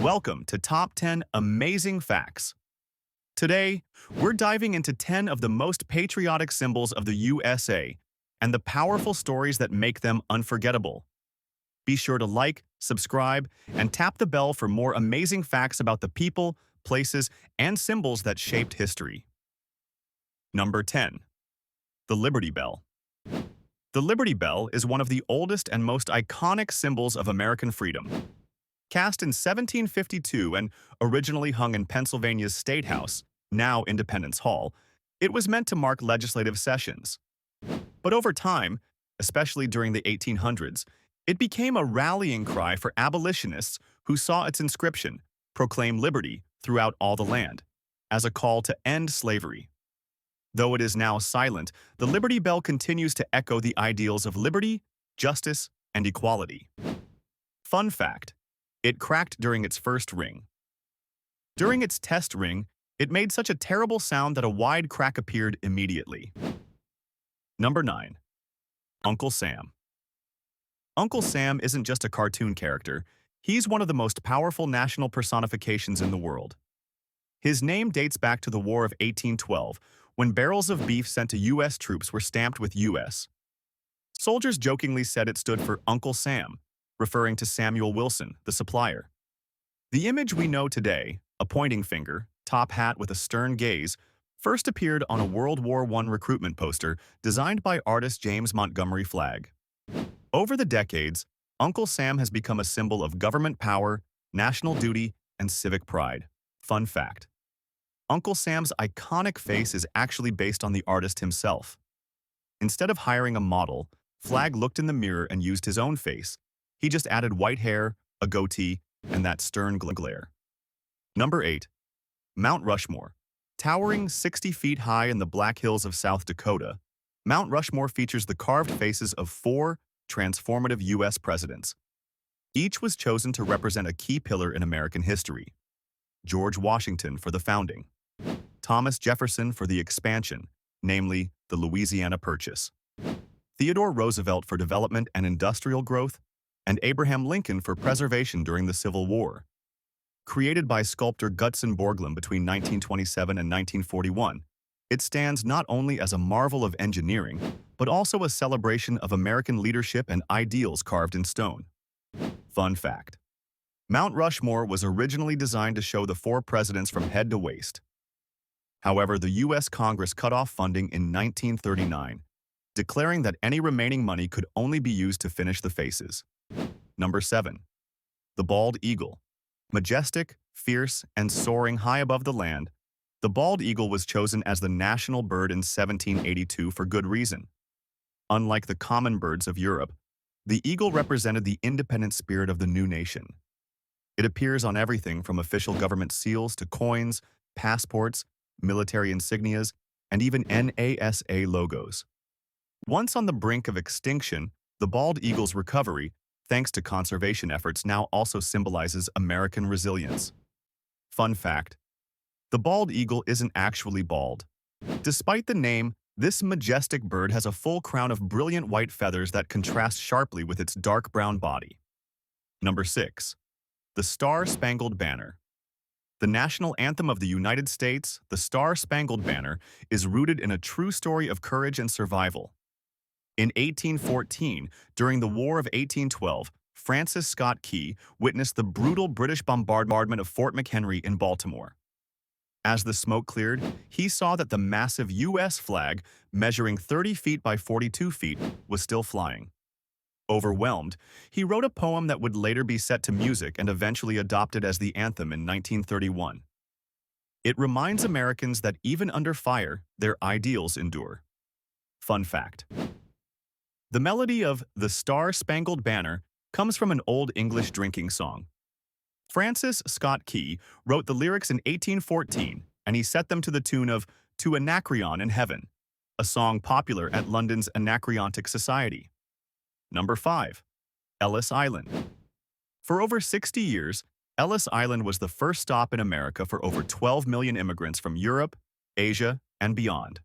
Welcome to Top 10 Amazing Facts. Today, we're diving into 10 of the most patriotic symbols of the USA and the powerful stories that make them unforgettable. Be sure to like, subscribe, and tap the bell for more amazing facts about the people, places, and symbols that shaped history. Number 10. The Liberty Bell. The Liberty Bell is one of the oldest and most iconic symbols of American freedom. Cast in 1752 and originally hung in Pennsylvania's State House, now Independence Hall, it was meant to mark legislative sessions. But over time, especially during the 1800s, it became a rallying cry for abolitionists who saw its inscription, "Proclaim Liberty throughout all the land," as a call to end slavery. Though it is now silent, the Liberty Bell continues to echo the ideals of liberty, justice, and equality. Fun fact: it cracked during its first ring. During its test ring, it made such a terrible sound that a wide crack appeared immediately. Number 9. Uncle Sam. Uncle Sam isn't just a cartoon character, he's one of the most powerful national personifications in the world. His name dates back to the War of 1812, when barrels of beef sent to U.S. troops were stamped with U.S. Soldiers jokingly said it stood for Uncle Sam, referring to Samuel Wilson, the supplier. The image we know today, a pointing finger, top hat with a stern gaze, first appeared on a World War I recruitment poster designed by artist James Montgomery Flagg. Over the decades, Uncle Sam has become a symbol of government power, national duty, and civic pride. Fun fact: Uncle Sam's iconic face is actually based on the artist himself. Instead of hiring a model, Flagg looked in the mirror and used his own face. He just added white hair, a goatee, and that stern glare. Number 8. Mount Rushmore. Towering 60 feet high in the Black Hills of South Dakota, Mount Rushmore features the carved faces of 4 transformative U.S. presidents. Each was chosen to represent a key pillar in American history. George Washington for the founding, Thomas Jefferson for the expansion, namely the Louisiana Purchase, Theodore Roosevelt for development and industrial growth, and Abraham Lincoln for preservation during the Civil War. Created by sculptor Gutzon Borglum between 1927 and 1941, it stands not only as a marvel of engineering, but also a celebration of American leadership and ideals carved in stone. Fun fact: Mount Rushmore was originally designed to show the 4 presidents from head to waist. However, the U.S. Congress cut off funding in 1939, declaring that any remaining money could only be used to finish the faces. Number 7. The Bald Eagle. Majestic, fierce, and soaring high above the land, the bald eagle was chosen as the national bird in 1782 for good reason. Unlike the common birds of Europe, the eagle represented the independent spirit of the new nation. It appears on everything from official government seals to coins, passports, military insignias, and even NASA logos. Once on the brink of extinction, the bald eagle's recovery, thanks to conservation efforts, now also symbolizes American resilience. Fun fact: the bald eagle isn't actually bald. Despite the name, this majestic bird has a full crown of brilliant white feathers that contrast sharply with its dark brown body. Number 6. The Star-Spangled Banner. The national anthem of the United States, the Star-Spangled Banner, is rooted in a true story of courage and survival. In 1814, during the War of 1812, Francis Scott Key witnessed the brutal British bombardment of Fort McHenry in Baltimore. As the smoke cleared, he saw that the massive U.S. flag, measuring 30 feet by 42 feet, was still flying. Overwhelmed, he wrote a poem that would later be set to music and eventually adopted as the anthem in 1931. It reminds Americans that even under fire, their ideals endure. Fun fact: the melody of The Star-Spangled Banner comes from an Old English drinking song. Francis Scott Key wrote the lyrics in 1814, and he set them to the tune of To Anacreon in Heaven, a song popular at London's Anacreontic Society. Number 5. Ellis Island. For over 60 years, Ellis Island was the first stop in America for over 12 million immigrants from Europe, Asia, and beyond.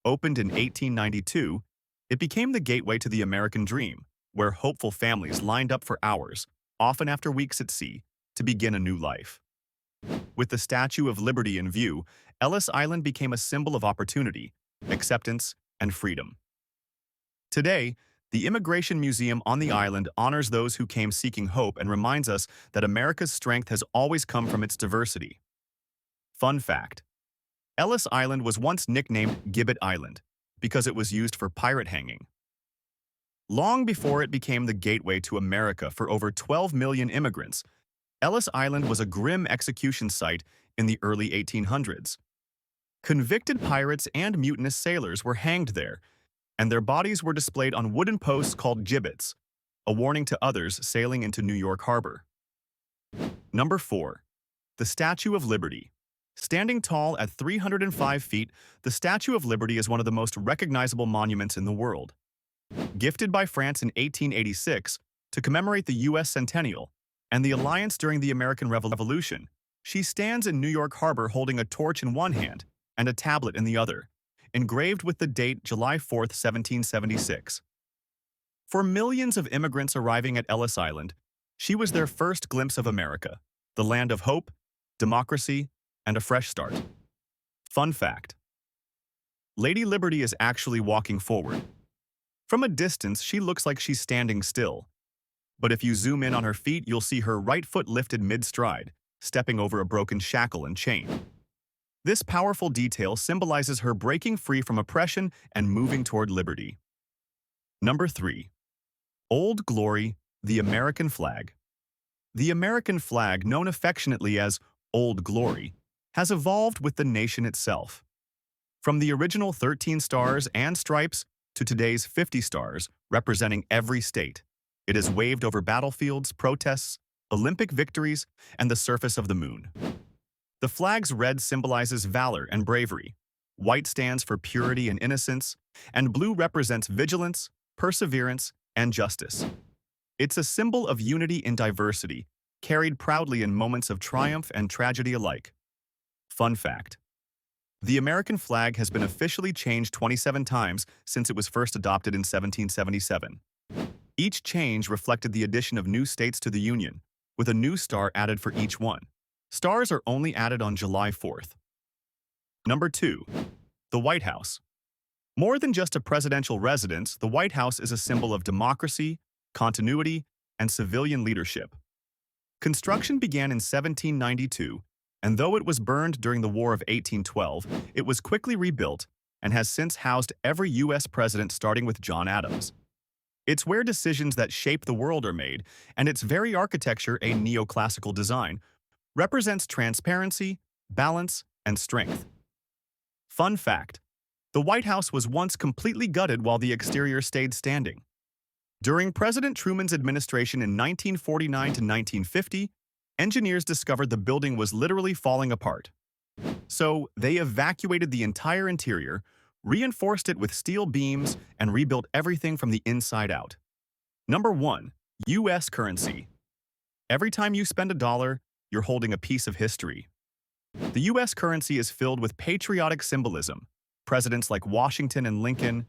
Opened in 1892, it became the gateway to the American dream, where hopeful families lined up for hours, often after weeks at sea, to begin a new life. With the Statue of Liberty in view, Ellis Island became a symbol of opportunity, acceptance, and freedom. Today, the Immigration Museum on the island honors those who came seeking hope and reminds us that America's strength has always come from its diversity. Fun fact: Ellis Island was once nicknamed Gibbet Island because it was used for pirate hanging. Long before it became the gateway to America for over 12 million immigrants, Ellis Island was a grim execution site in the early 1800s. Convicted pirates and mutinous sailors were hanged there, and their bodies were displayed on wooden posts called gibbets, a warning to others sailing into New York Harbor. Number 4. The Statue of Liberty. Standing tall at 305 feet, the Statue of Liberty is one of the most recognizable monuments in the world. Gifted by France in 1886 to commemorate the U.S. Centennial and the Alliance during the American Revolution, she stands in New York Harbor holding a torch in one hand and a tablet in the other, engraved with the date July 4, 1776. For millions of immigrants arriving at Ellis Island, she was their first glimpse of America, the land of hope, democracy, and a fresh start. Fun fact: Lady Liberty is actually walking forward. From a distance, she looks like she's standing still. But if you zoom in on her feet, you'll see her right foot lifted mid-stride, stepping over a broken shackle and chain. This powerful detail symbolizes her breaking free from oppression and moving toward liberty. Number 3. Old Glory, the American flag. The American flag, known affectionately as Old Glory, has evolved with the nation itself. From the original 13 stars and stripes to today's 50 stars representing every state, it is waved over battlefields, protests, Olympic victories, and the surface of the moon. The flag's red symbolizes valor and bravery, white stands for purity and innocence, and blue represents vigilance, perseverance, and justice. It's a symbol of unity in diversity, carried proudly in moments of triumph and tragedy alike. Fun fact: the American flag has been officially changed 27 times since it was first adopted in 1777. Each change reflected the addition of new states to the Union, with a new star added for each one. Stars are only added on July 4th. Number 2. The White House. More than just a presidential residence, the White House is a symbol of democracy, continuity, and civilian leadership. Construction began in 1792, and though it was burned during the War of 1812, it was quickly rebuilt and has since housed every U.S. president starting with John Adams. It's where decisions that shape the world are made, and its very architecture, a neoclassical design, represents transparency, balance, and strength. Fun fact: the White House was once completely gutted while the exterior stayed standing. During President Truman's administration in 1949 to 1950, engineers discovered the building was literally falling apart. So they evacuated the entire interior, reinforced it with steel beams, and rebuilt everything from the inside out. Number 1. U.S. currency. Every time you spend $1, you're holding a piece of history. The U.S. currency is filled with patriotic symbolism. Presidents like Washington and Lincoln,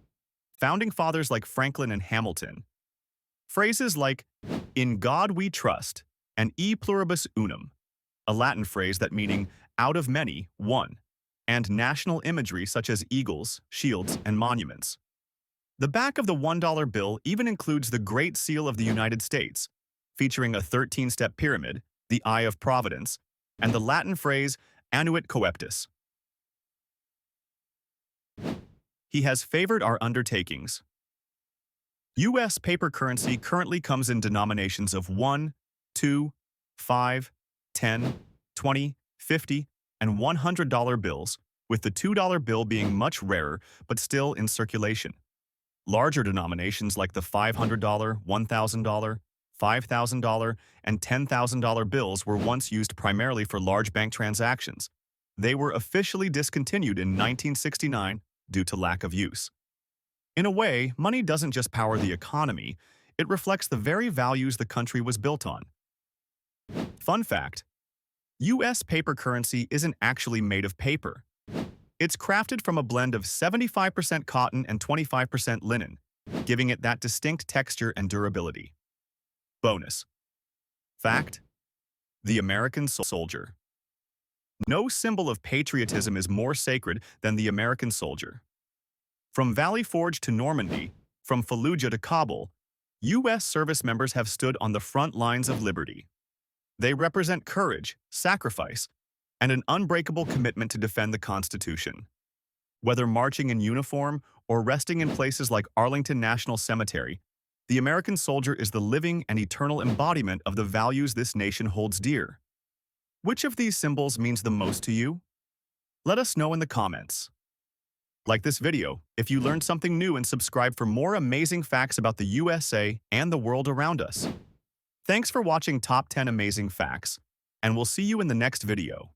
founding fathers like Franklin and Hamilton. Phrases like, "In God we trust," and "E pluribus unum," a Latin phrase that meaning "out of many, one," and national imagery such as eagles, shields, and monuments. The back of the $1 bill even includes the Great Seal of the United States, featuring a 13-step pyramid, the Eye of Providence, and the Latin phrase "annuit coeptis." He has favored our undertakings. U.S. paper currency currently comes in denominations of 1, 2, 5, 10, 20, 50, and $100 bills, with the $2 bill being much rarer but still in circulation. Larger denominations like the $500, $1,000, $5,000, and $10,000 bills were once used primarily for large bank transactions. They were officially discontinued in 1969 due to lack of use. In a way, money doesn't just power the economy, it reflects the very values the country was built on. Fun fact: U.S. paper currency isn't actually made of paper. It's crafted from a blend of 75% cotton and 25% linen, giving it that distinct texture and durability. Bonus fact: The American soldier. No symbol of patriotism is more sacred than the American soldier. From Valley Forge to Normandy, from Fallujah to Kabul, U.S. service members have stood on the front lines of liberty. They represent courage, sacrifice, and an unbreakable commitment to defend the Constitution. Whether marching in uniform or resting in places like Arlington National Cemetery, the American soldier is the living and eternal embodiment of the values this nation holds dear. Which of these symbols means the most to you? Let us know in the comments. Like this video if you learned something new and subscribe for more amazing facts about the USA and the world around us. Thanks for watching Top 10 Amazing Facts, and we'll see you in the next video.